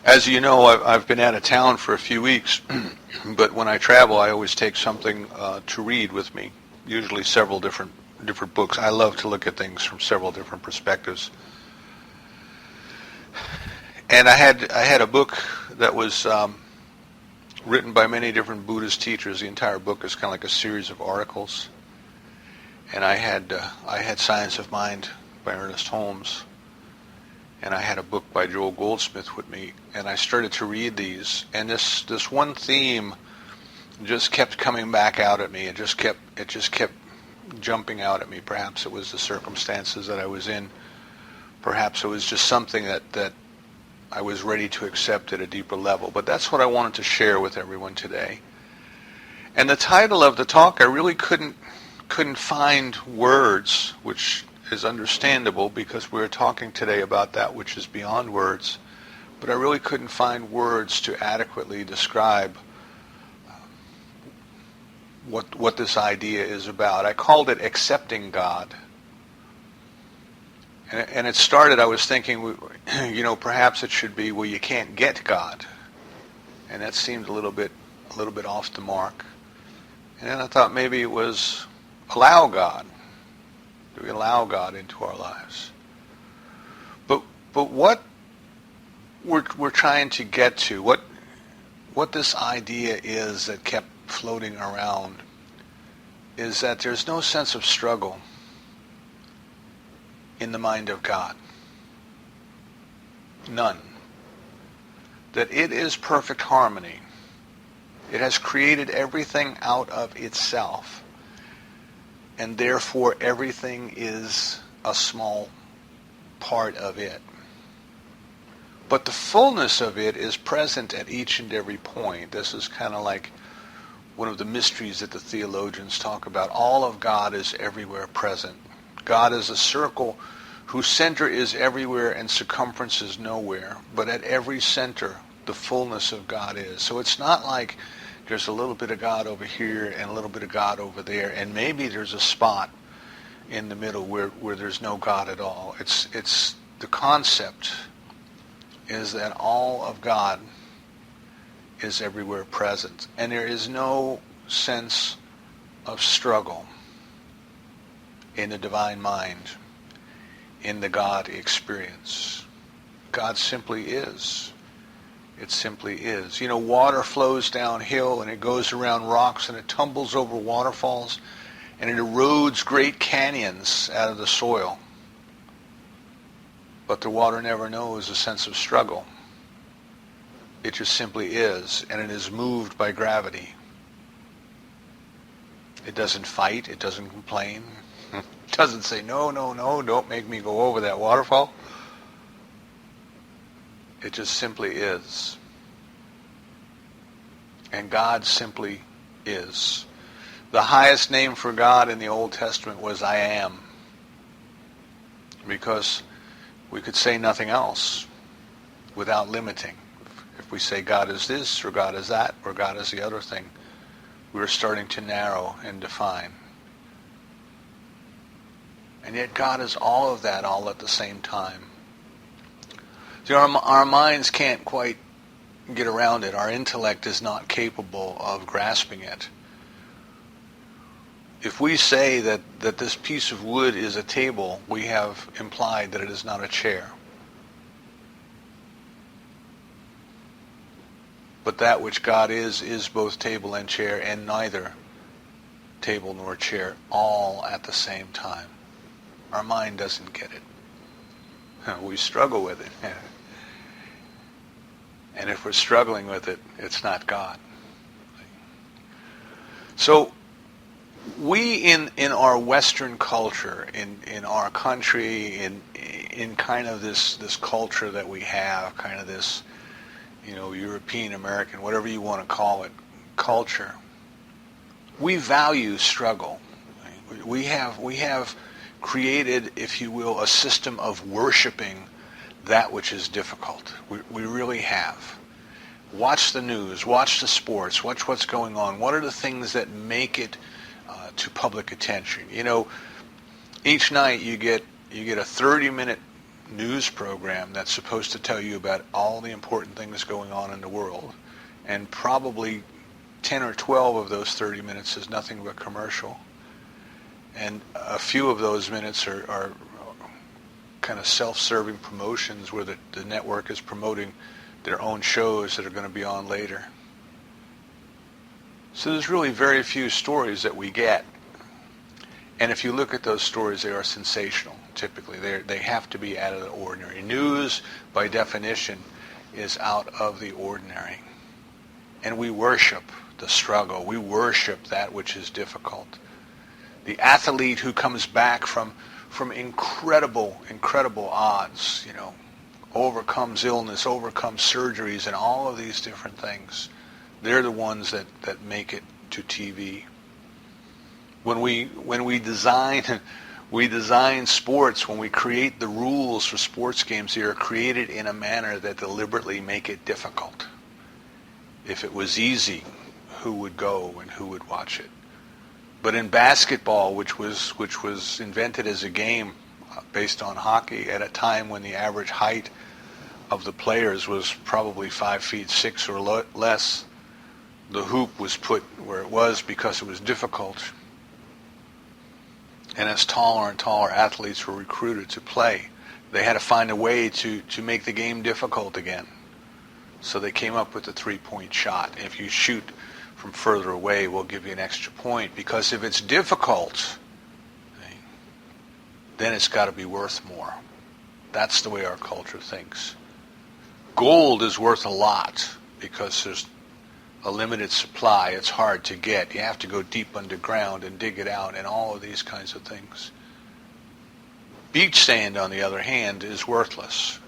As you know, I've been out of town for a few weeks, but when I travel, I always take something to read with me, usually several different books. I love to look at things from several different perspectives. And I had a book that was written by many different Buddhist teachers. The entire book is kind of like a series of articles. And I had Science of Mind by Ernest Holmes, and I had a book by Joel Goldsmith with me, and I started to read these, and this one theme just kept coming back out at me. It just kept jumping out at me. Perhaps it was the circumstances that I was in. Perhaps it was just something that I was ready to accept at a deeper level. But that's what I wanted to share with everyone today. And the title of the talk, I really couldn't find words, which is understandable because we're talking today about that which is beyond words, but I really couldn't find words to adequately describe what this idea is about. I called it accepting God. And it started, I was thinking, perhaps it should be, well, you can't get God. And that seemed a little bit off the mark. And then I thought maybe it was allow God. Do we allow God into our lives? But what we're trying to get to, what this idea is that kept floating around, is that there's no sense of struggle in the mind of God. None. That it is perfect harmony. It has created everything out of itself. And therefore everything is a small part of it. But the fullness of it is present at each and every point. This is kind of like one of the mysteries that the theologians talk about. All of God is everywhere present. God is a circle whose center is everywhere and circumference is nowhere. But at every center, the fullness of God is. So it's not like there's a little bit of God over here and a little bit of God over there, and maybe there's a spot in the middle where there's no God at all. It's the concept is that all of God is everywhere present, and there is no sense of struggle in the divine mind, in the God experience. God simply is. It simply is. Water flows downhill and it goes around rocks and it tumbles over waterfalls and it erodes great canyons out of the soil. But the water never knows a sense of struggle. It just simply is, and it is moved by gravity. It doesn't fight. It doesn't complain. It doesn't say, no, don't make me go over that waterfall. It just simply is. And God simply is. The highest name for God in the Old Testament was I am. Because we could say nothing else without limiting. If we say God is this, or God is that, or God is the other thing, we're starting to narrow and define. And yet God is all of that all at the same time. See, our minds can't quite get around it. Our intellect is not capable of grasping it. If we say that this piece of wood is a table, we have implied that it is not a chair. But that which God is both table and chair, and neither table nor chair, all at the same time. Our mind doesn't get it. We struggle with it. And if we're struggling with it, it's not God. So we in our Western culture, in our country, in kind of this culture that we have, kind of this, European American, whatever you want to call it, culture, we value struggle. We have created, if you will, a system of worshiping that which is difficult. We really have. Watch the news, watch the sports, watch what's going on. What are the things that make it to public attention? Each night you get a 30-minute news program that's supposed to tell you about all the important things going on in the world, and probably 10 or 12 of those 30 minutes is nothing but commercial. And a few of those minutes are kind of self-serving promotions where the network is promoting their own shows that are going to be on later. So there's really very few stories that we get. And if you look at those stories, they are sensational, typically. They have to be out of the ordinary. News, by definition, is out of the ordinary. And we worship the struggle. We worship that which is difficult. The athlete who comes back from incredible odds, overcomes illness, overcomes surgeries, and all of these different things. They're the ones that make it to TV. When we design sports, when we create the rules for sports games, they are created in a manner that deliberately make it difficult. If it was easy, who would go and who would watch it? But in basketball, which was invented as a game based on hockey at a time when the average height of the players was probably 5'6" or less, the hoop was put where it was because it was difficult. And as taller and taller athletes were recruited to play, they had to find a way to make the game difficult again. So they came up with the three-point shot. If you shoot from further away, we'll give you an extra point. Because if it's difficult, then it's got to be worth more. That's the way our culture thinks. Gold is worth a lot because there's a limited supply. It's hard to get. You have to go deep underground and dig it out and all of these kinds of things. Beach sand, on the other hand, is worthless.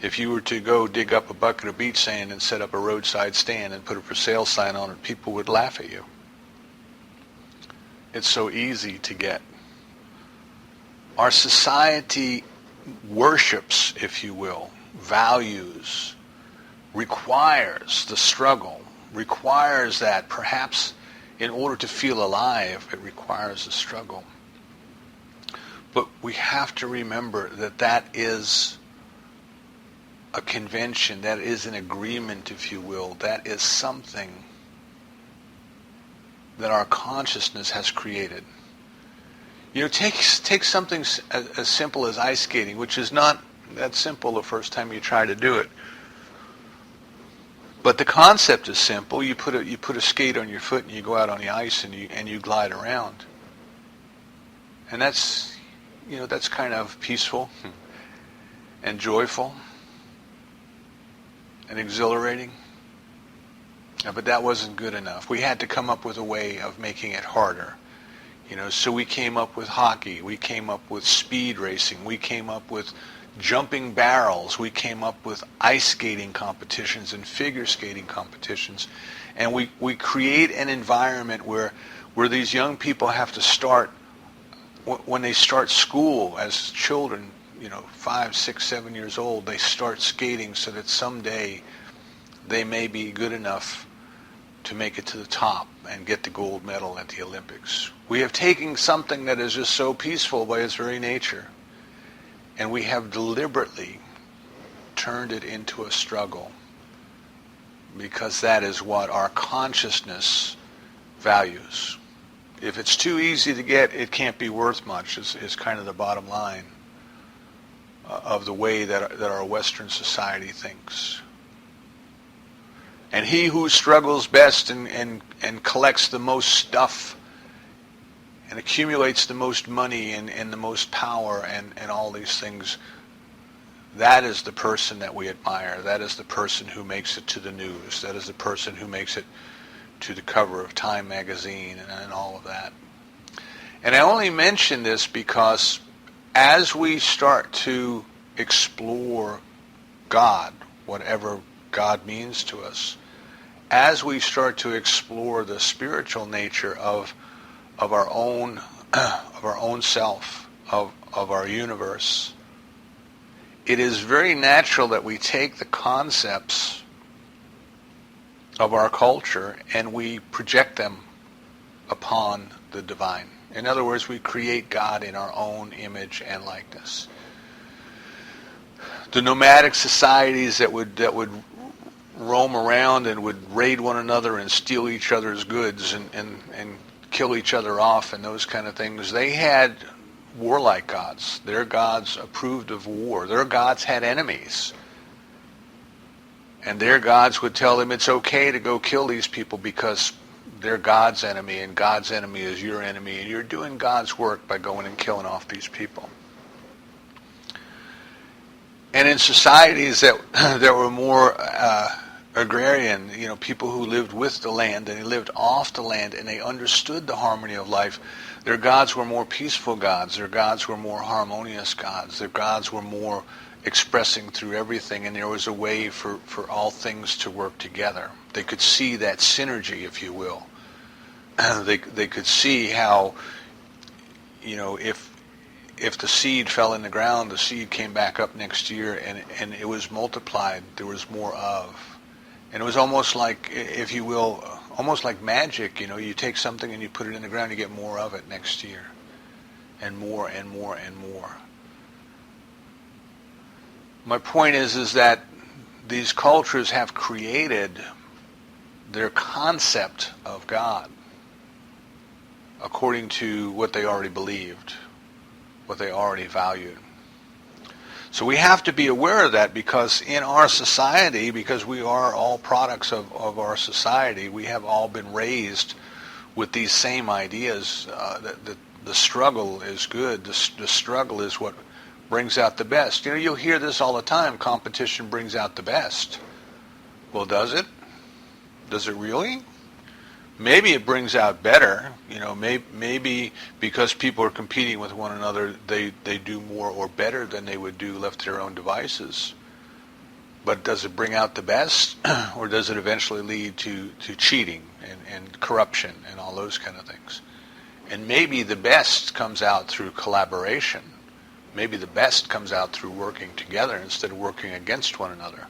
If you were to go dig up a bucket of beach sand and set up a roadside stand and put a for sale sign on it, people would laugh at you. It's so easy to get. Our society worships, if you will, values, requires the struggle, requires that perhaps in order to feel alive, it requires a struggle. But we have to remember that that is a convention, that is an agreement, if you will, that is something that our consciousness has created. Take something as simple as ice skating, which is not that simple the first time you try to do it. But the concept is simple. You put a skate on your foot and you go out on the ice and you glide around. And that's kind of peaceful and joyful and exhilarating. But that wasn't good enough. We had to come up with a way of making it harder. So we came up with hockey. We came up with speed racing. We came up with jumping barrels. We came up with ice skating competitions and figure skating competitions. And we create an environment where these young people have to start, when they start school as children, 5, 6, 7 years old, they start skating so that someday they may be good enough to make it to the top and get the gold medal at the Olympics. We have taken something that is just so peaceful by its very nature, and we have deliberately turned it into a struggle, because that is what our consciousness values. If it's too easy to get, it can't be worth much, is kind of the bottom line of the way that our Western society thinks. And he who struggles best and collects the most stuff and accumulates the most money and the most power and all these things, that is the person that we admire. That is the person who makes it to the news. That is the person who makes it to the cover of Time magazine and all of that. And I only mention this because as we start to explore God, whatever God means to us, as we start to explore the spiritual nature of our own self, of our universe, it is very natural that we take the concepts of our culture and we project them upon the divine. In other words, we create God in our own image and likeness. the nomadic societies that would roam around and would raid one another and steal each other's goods and kill each other off and those kind of things, they had warlike gods. Their gods approved of war. Their gods had enemies. And their gods would tell them it's okay to go kill these people because they're God's enemy, and God's enemy is your enemy, and you're doing God's work by going and killing off these people. And in societies that were more agrarian, people who lived with the land and they lived off the land and they understood the harmony of life, their gods were more peaceful gods. Their gods were more harmonious gods. Their gods were more expressing through everything, and there was a way for all things to work together. They could see that synergy, if you will. They could see how, if the seed fell in the ground, the seed came back up next year, and it was multiplied. There was more of. And it was almost like, if you will, almost like magic. You take something and you put it in the ground, you get more of it next year. And more and more and more. My point is that these cultures have created their concept of God according to what they already believed, what they already valued. So we have to be aware of that, because in our society, because we are all products of our society, we have all been raised with these same ideas that the struggle is good. The struggle is what brings out the best. You'll hear this all the time. Competition brings out the best. Well, does it? Does it really? Maybe it brings out better. Maybe because people are competing with one another, they do more or better than they would do left to their own devices. But does it bring out the best, or does it eventually lead to cheating and corruption and all those kind of things? And maybe the best comes out through collaboration. Maybe the best comes out through working together instead of working against one another.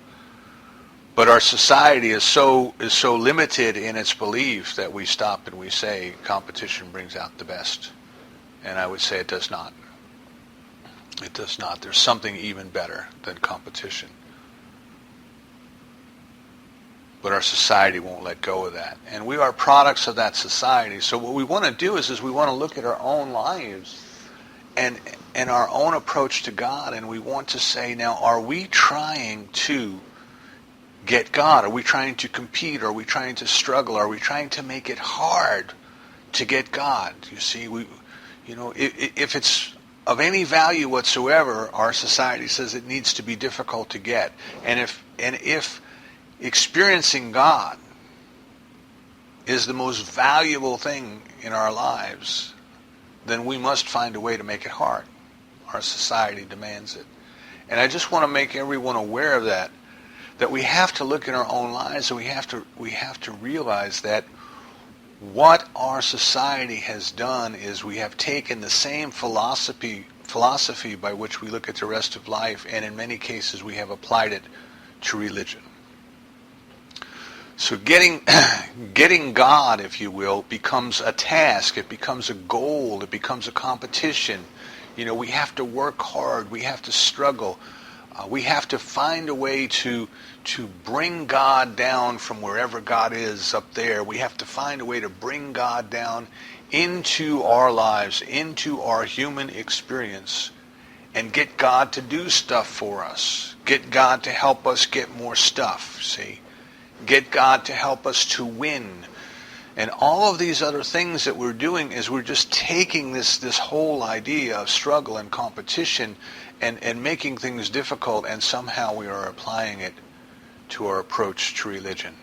But our society is so limited in its belief that we stop and we say competition brings out the best. And I would say it does not. It does not. There's something even better than competition. But our society won't let go of that. And we are products of that society. So what we want to do is we want to look at our own lives and our own approach to God, and we want to say, now, are we trying to get God? Are we trying to compete? Are we trying to struggle? Are we trying to make it hard to get God? You see, if it's of any value whatsoever, our society says it needs to be difficult to get. And if experiencing God is the most valuable thing in our lives, then we must find a way to make it hard. Our society demands it. And I just want to make everyone aware of that we have to look in our own lives, and we have to realize that what our society has done is we have taken the same philosophy by which we look at the rest of life, and in many cases we have applied it to religion. So getting God, if you will, becomes a task. It becomes a goal. It becomes a competition. We have to work hard. We have to struggle. We have to find a way to bring God down from wherever God is up there. We have to find a way to bring God down into our lives, into our human experience, and get God to do stuff for us. Get God to help us get more stuff, see? Get God to help us to win. And all of these other things that we're doing is we're just taking this whole idea of struggle and competition and making things difficult, and somehow we are applying it to our approach to religion.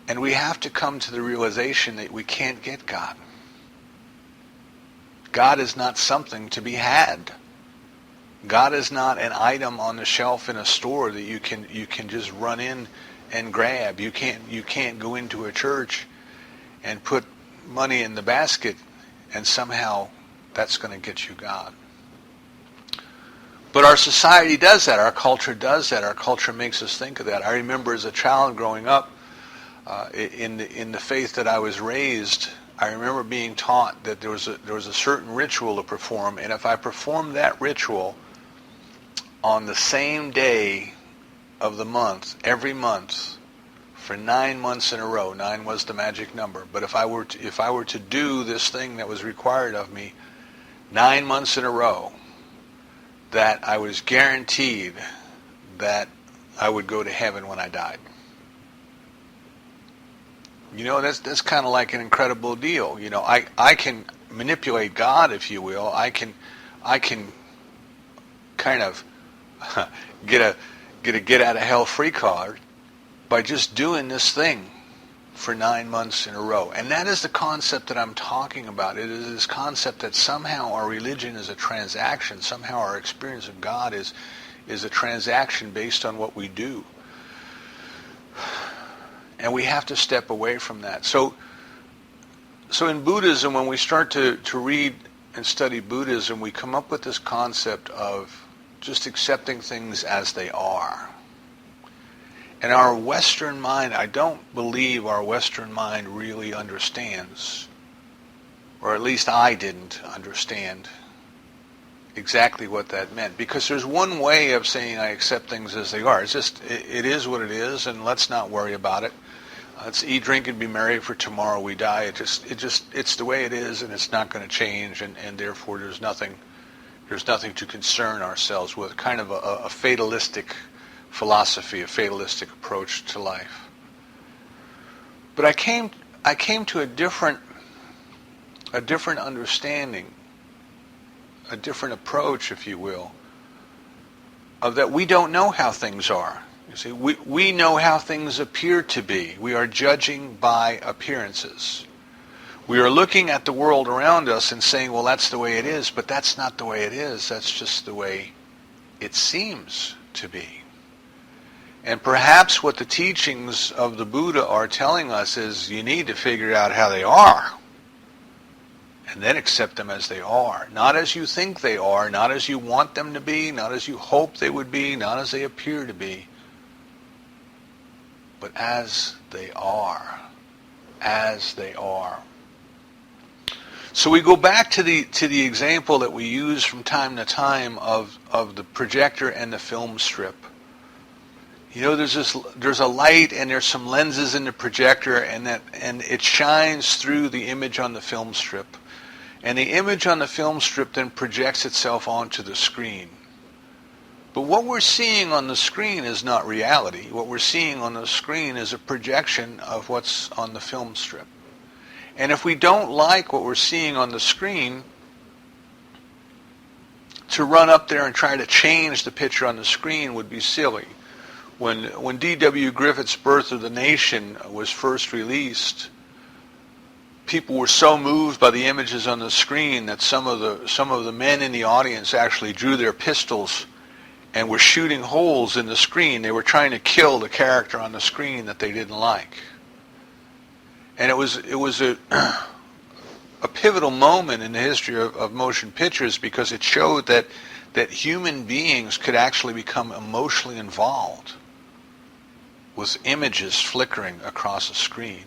And we have to come to the realization that we can't get God. God is not something to be had. God is not an item on the shelf in a store that you can just run in and grab. You can't go into a church and put money in the basket and somehow that's going to get you God. But our society does that. Our culture does that. Our culture makes us think of that. I remember as a child growing up in the faith that I was raised, I remember being taught that there was a certain ritual to perform, and if I performed that ritual on the same day of the month, every month, for 9 months in a row, 9 was the magic number, but if I were to do this thing that was required of me 9 months in a row, that I was guaranteed that I would go to heaven when I died. You know, that's kind of like an incredible deal. You know, I can manipulate God, if you will. I can kind of get a get out of hell free card by just doing this thing for 9 months in a row. And that is the concept that I'm talking about. It is this concept that somehow our religion is a transaction. Somehow our experience of God is a transaction based on what we do. And we have to step away from that. So in Buddhism, when we start to read and study Buddhism, we come up with this concept of just accepting things as they are. And our Western mind, I don't believe our Western mind really understands, or at least I didn't understand exactly what that meant. Because there's one way of saying I accept things as they are. It's just, it is what it is, and let's not worry about it. Let's eat, drink, and be merry, for tomorrow we die. It's the way it is, and it's not going to change, and therefore there's nothing to concern ourselves with. Kind of a fatalistic philosophy, a fatalistic approach to life. But I came to a different understanding, a different approach, if you will, of that we don't know how things are. You see, we know how things appear to be. We are judging by appearances. We are looking at the world around us and saying, well, that's the way it is, but that's not the way it is. That's just the way it seems to be. And perhaps what the teachings of the Buddha are telling us is you need to figure out how they are and then accept them as they are. Not as you think they are, not as you want them to be, not as you hope they would be, not as they appear to be, but as they are. As they are. So we go back to the example that we use from time to time of the projector and the film strip. You know, there's a light and there's some lenses in the projector, and it shines through the image on the film strip. And the image on the film strip then projects itself onto the screen. But what we're seeing on the screen is not reality. What we're seeing on the screen is a projection of what's on the film strip. And if we don't like what we're seeing on the screen, to run up there and try to change the picture on the screen would be silly. When D.W. Griffith's Birth of the Nation was first released, people were so moved by the images on the screen that some of the men in the audience actually drew their pistols and were shooting holes in the screen. They were trying to kill the character on the screen that they didn't like. And it was a pivotal moment in the history of motion pictures, because it showed that human beings could actually become emotionally involved with images flickering across a screen.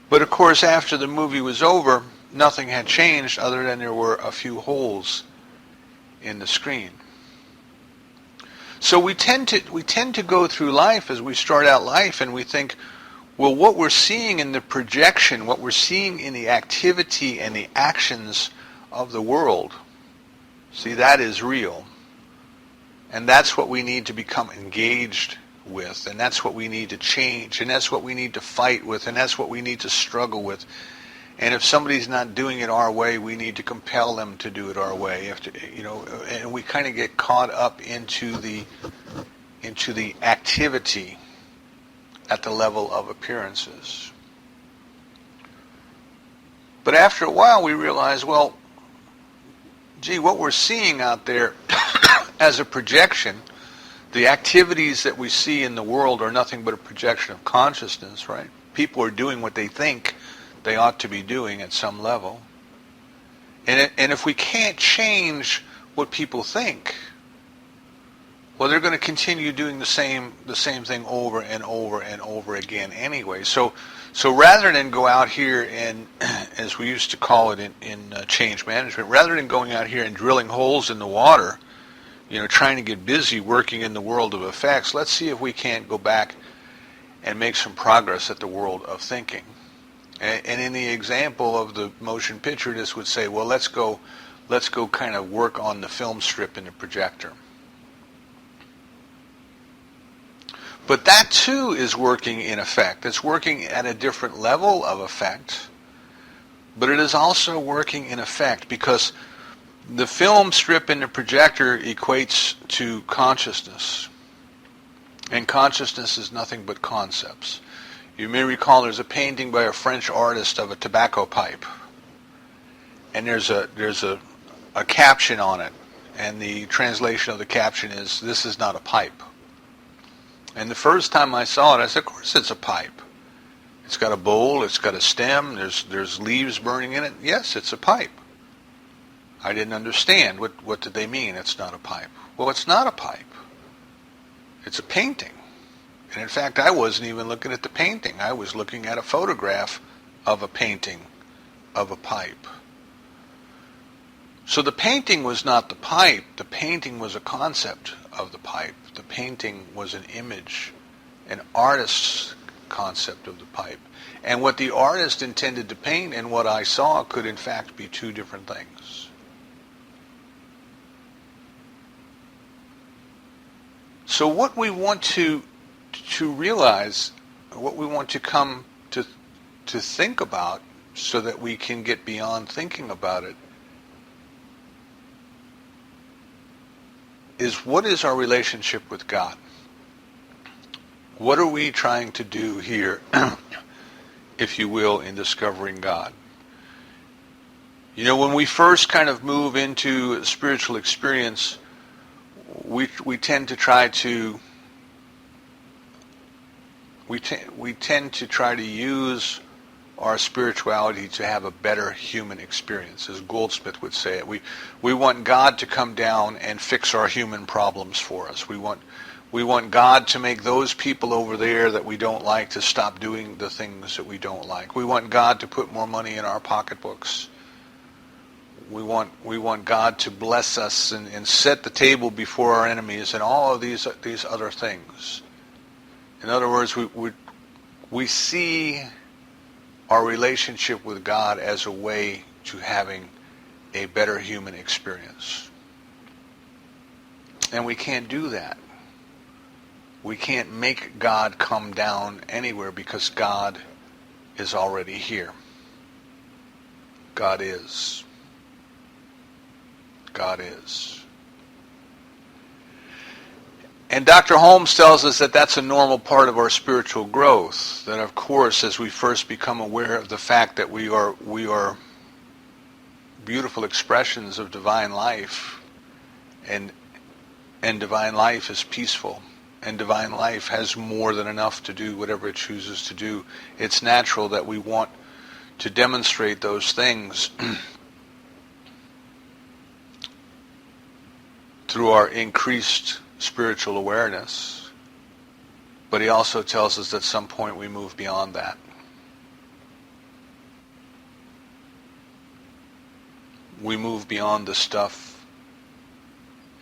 But of course, after the movie was over, nothing had changed other than there were a few holes in the screen. So we tend to go through life as we start out life, and we think, well, what we're seeing in the projection, what we're seeing in the activity and the actions of the world, see, that is real. And that's what we need to become engaged with, and that's what we need to change, and that's what we need to fight with, and that's what we need to struggle with. And if somebody's not doing it our way, we need to compel them to do it our way. And we kind of get caught up into the activity at the level of appearances. But after a while, we realize, well, gee, what we're seeing out there as a projection, the activities that we see in the world are nothing but a projection of consciousness, right? People are doing what they think they ought to be doing at some level. And if we can't change what people think, well, they're going to continue doing the same thing over and over and over again anyway. So rather than go out here and, as we used to call it in change management, rather than going out here and drilling holes in the water, trying to get busy working in the world of effects, let's see if we can't go back and make some progress at the world of thinking. And in the example of the motion picture, this would say, well, let's go kind of work on the film strip in the projector. But that too is working in effect. It's working at a different level of effect, but it is also working in effect because the film strip in the projector equates to consciousness. And consciousness is nothing but concepts. You may recall there's a painting by a French artist of a tobacco pipe. And there's a caption on it. And the translation of the caption is, "This is not a pipe." And the first time I saw it, I said, of course it's a pipe. It's got a bowl, it's got a stem, there's leaves burning in it. Yes, it's a pipe. I didn't understand. What did they mean, it's not a pipe? Well, it's not a pipe. It's a painting. And in fact, I wasn't even looking at the painting. I was looking at a photograph of a painting of a pipe. So the painting was not the pipe. The painting was a concept of the pipe. The painting was an image, an artist's concept of the pipe. And what the artist intended to paint and what I saw could in fact be two different things. So what we want to realize, what we want to come to think about so that we can get beyond thinking about it, is what is our relationship with God? What are we trying to do here, if you will, in discovering God? When we first kind of move into a spiritual experience, we tend to try to use our spirituality to have a better human experience, as Goldsmith would say it. We want God to come down and fix our human problems for us. We want God to make those people over there that we don't like to stop doing the things that we don't like. We want God to put more money in our pocketbooks. We want God to bless us and set the table before our enemies and all of these other things. In other words, we see our relationship with God as a way to having a better human experience. And we can't do that. We can't make God come down anywhere because God is already here. God is. God is. And Dr. Holmes tells us that that's a normal part of our spiritual growth. That, of course, as we first become aware of the fact that we are beautiful expressions of divine life, and divine life is peaceful, and divine life has more than enough to do whatever it chooses to do, it's natural that we want to demonstrate those things through our increased spiritual awareness. But he also tells us that at some point we move beyond that. We move beyond the stuff,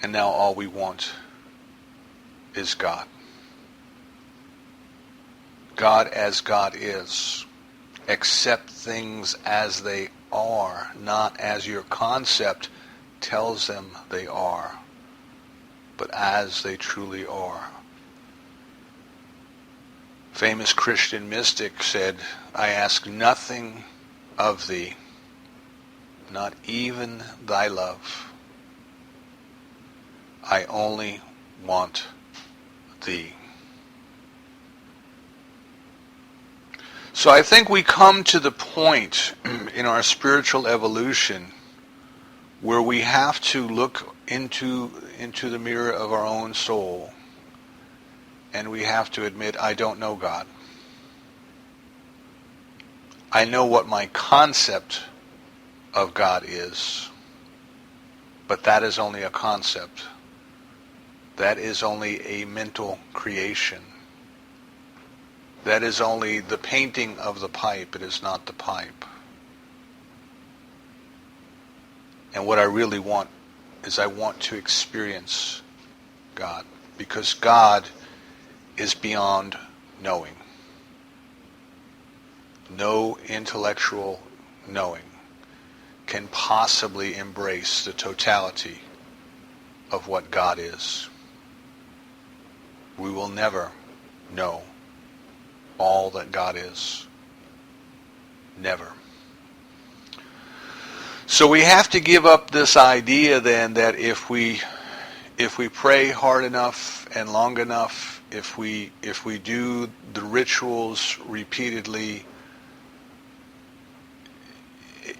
and now all we want is God. God as God is. Accept things as they are, not as your concept tells them they are, but as they truly are. Famous Christian mystic said, "I ask nothing of thee, not even thy love. I only want thee." So I think we come to the point in our spiritual evolution where we have to look into the mirror of our own soul, and we have to admit, I don't know God. I know what my concept of God is, but that is only a concept. that is only a mental creation. That is only the painting of the pipe. It is not the pipe. And what I really want is I want to experience God, because God is beyond knowing. No intellectual knowing can possibly embrace the totality of what God is. We will never know all that God is. Never. So we have to give up this idea then that if we pray hard enough and long enough, if we do the rituals repeatedly,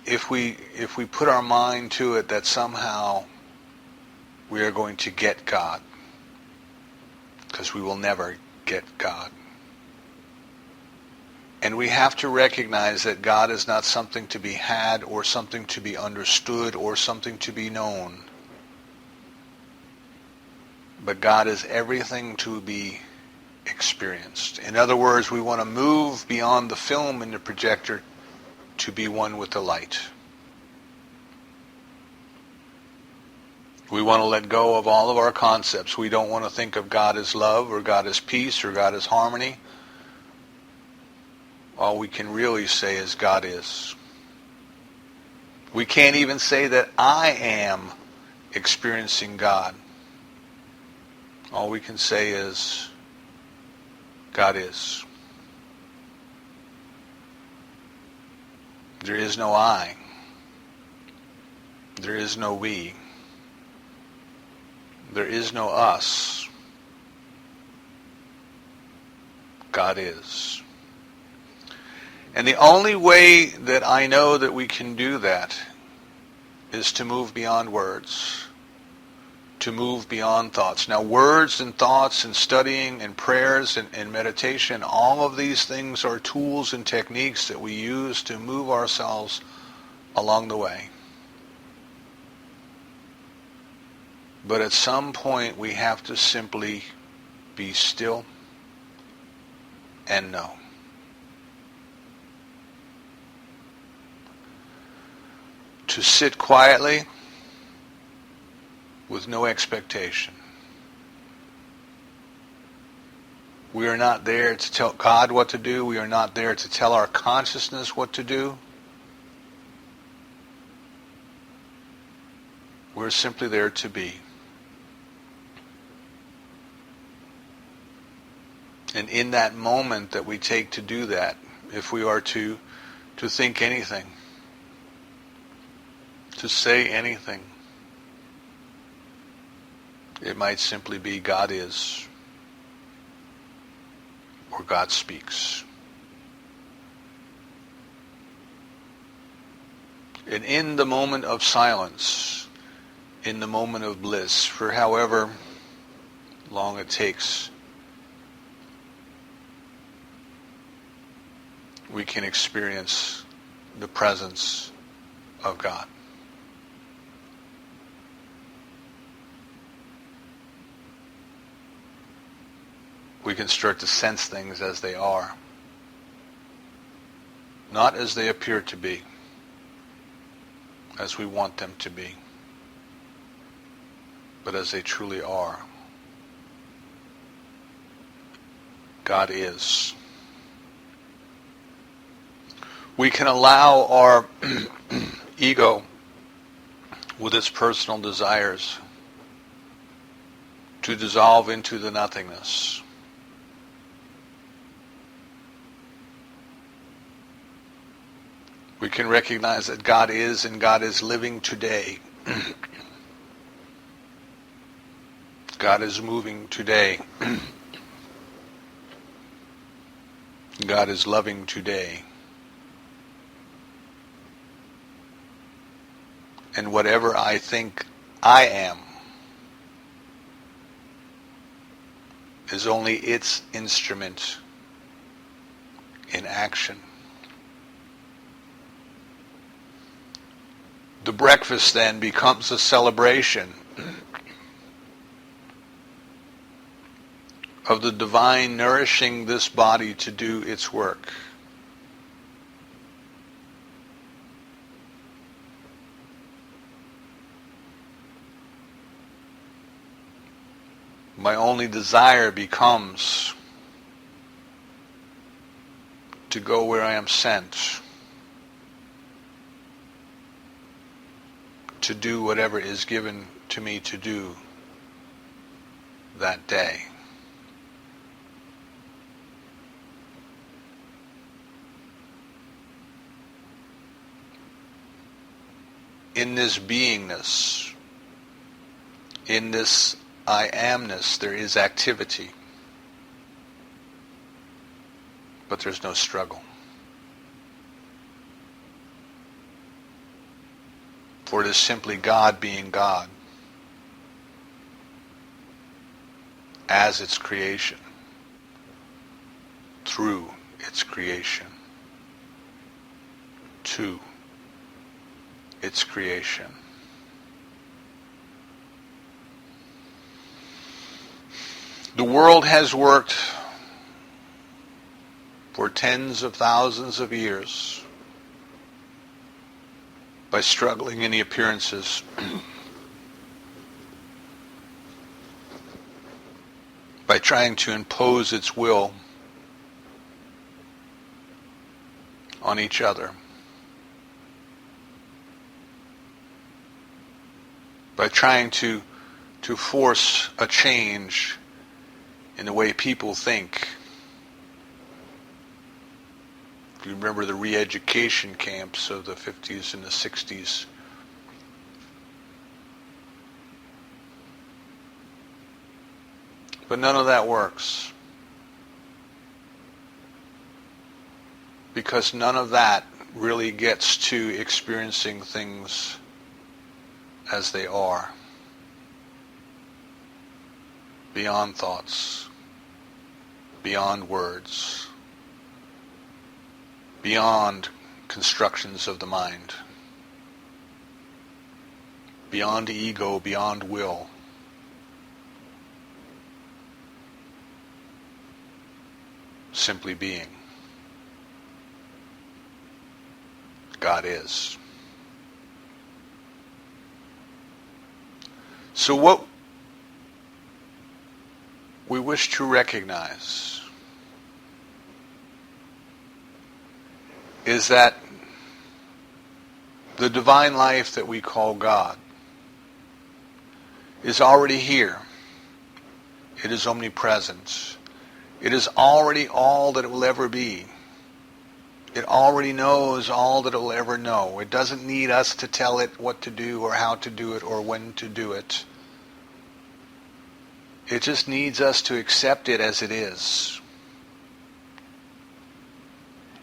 if we put our mind to it, that somehow we are going to get God, because we will never get God. And we have to recognize that God is not something to be had or something to be understood or something to be known. But God is everything to be experienced. In other words, we want to move beyond the film in the projector to be one with the light. We want to let go of all of our concepts. We don't want to think of God as love or God as peace or God as harmony. All we can really say is God is. We can't even say that I am experiencing God. All we can say is God is. There is no I. There is no we. There is no us. God is. And the only way that I know that we can do that is to move beyond words, to move beyond thoughts. Now, words and thoughts and studying and prayers and meditation, all of these things are tools and techniques that we use to move ourselves along the way. But at some point, we have to simply be still and know. To sit quietly with no expectation. We are not there to tell God what to do. We are not there to tell our consciousness what to do. We're simply there to be. And in that moment that we take to do that, if we are to think anything, to say anything, it might simply be God is, or God speaks. And in the moment of silence, in the moment of bliss, for however long it takes, we can experience the presence of God. We can start to sense things as they are, not as they appear to be, as we want them to be, but as they truly are. God is. We can allow our ego with its personal desires to dissolve into the nothingness. We can recognize that God is, and God is living today. God is moving today. God is loving today. And whatever I think I am is only its instrument in action. The breakfast then becomes a celebration of the divine nourishing this body to do its work. My only desire becomes to go where I am sent, to do whatever is given to me to do that day. In this beingness, in this I amness, there is activity, but there's no struggle. For it is simply God being God as its creation, through its creation, to its creation. The world has worked for tens of thousands of years by struggling in the appearances, by trying to impose its will on each other, by trying to force a change in the way people think. If you remember the re-education camps of the 50s and the 60s, but none of that works. Because none of that really gets to experiencing things as they are, beyond thoughts, beyond words, beyond constructions of the mind, beyond ego, beyond will. Simply being. God is. So what we wish to recognize is that the divine life that we call God is already here. It is omnipresent. It is already all that it will ever be. It already knows all that it will ever know. It doesn't need us to tell it what to do or how to do it or when to do it. It just needs us to accept it as it is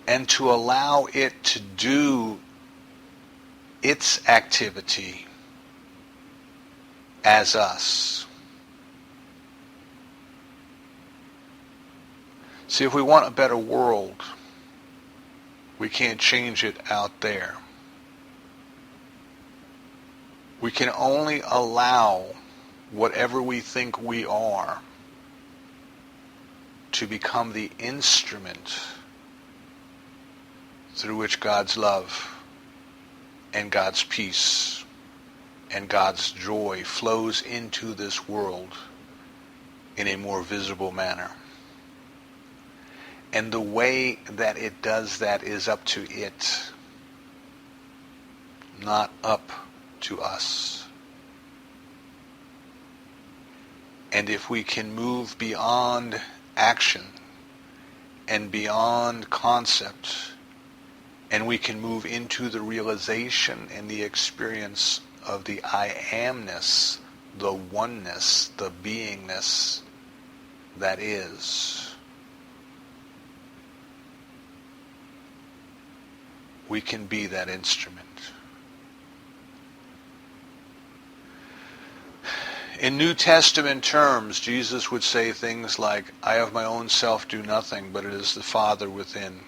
and to allow it to do its activity as us. See, if we want a better world, we can't change it out there. We can only allow whatever we think we are to become the instrument through which God's love and God's peace and God's joy flows into this world in a more visible manner. And the way that it does that is up to it, not up to us. And if we can move beyond action and beyond concept, and we can move into the realization and the experience of the I amness, the oneness, the beingness that is, we can be that instrument. In New Testament terms, Jesus would say things like, I of my own self do nothing, but it is the Father within.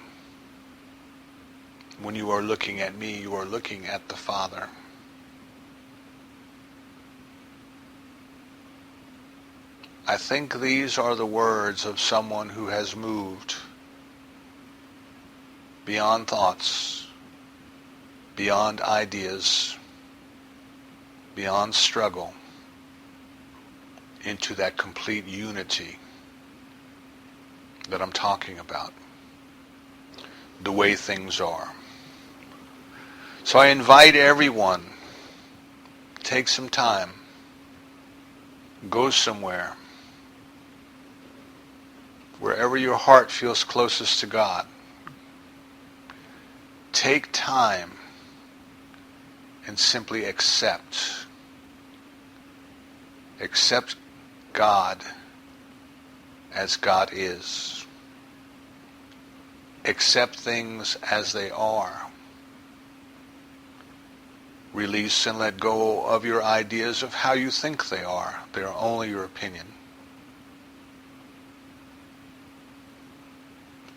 When you are looking at me, you are looking at the Father. I think these are the words of someone who has moved beyond thoughts, beyond ideas, beyond struggle, into that complete unity that I'm talking about, the way things are. So I invite everyone, take some time, go somewhere, wherever your heart feels closest to God. Take time and simply accept. Accept God as God is. Accept things as they are. Release and let go of your ideas of how you think they are. They are only your opinion.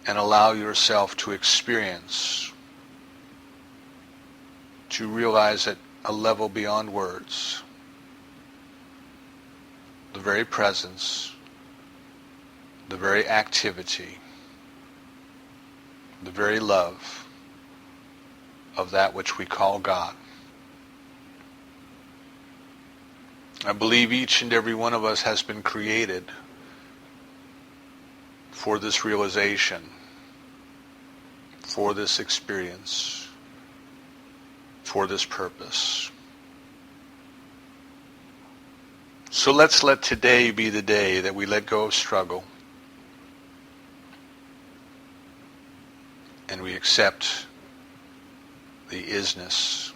And allow yourself to experience, to realize at a level beyond words, the very presence, the very activity, the very love of that which we call God. I believe each and every one of us has been created for this realization, for this experience, for this purpose. So let's let today be the day that we let go of struggle and we accept the isness,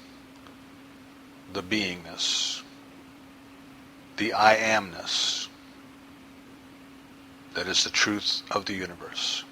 the beingness, the I amness that is the truth of the universe.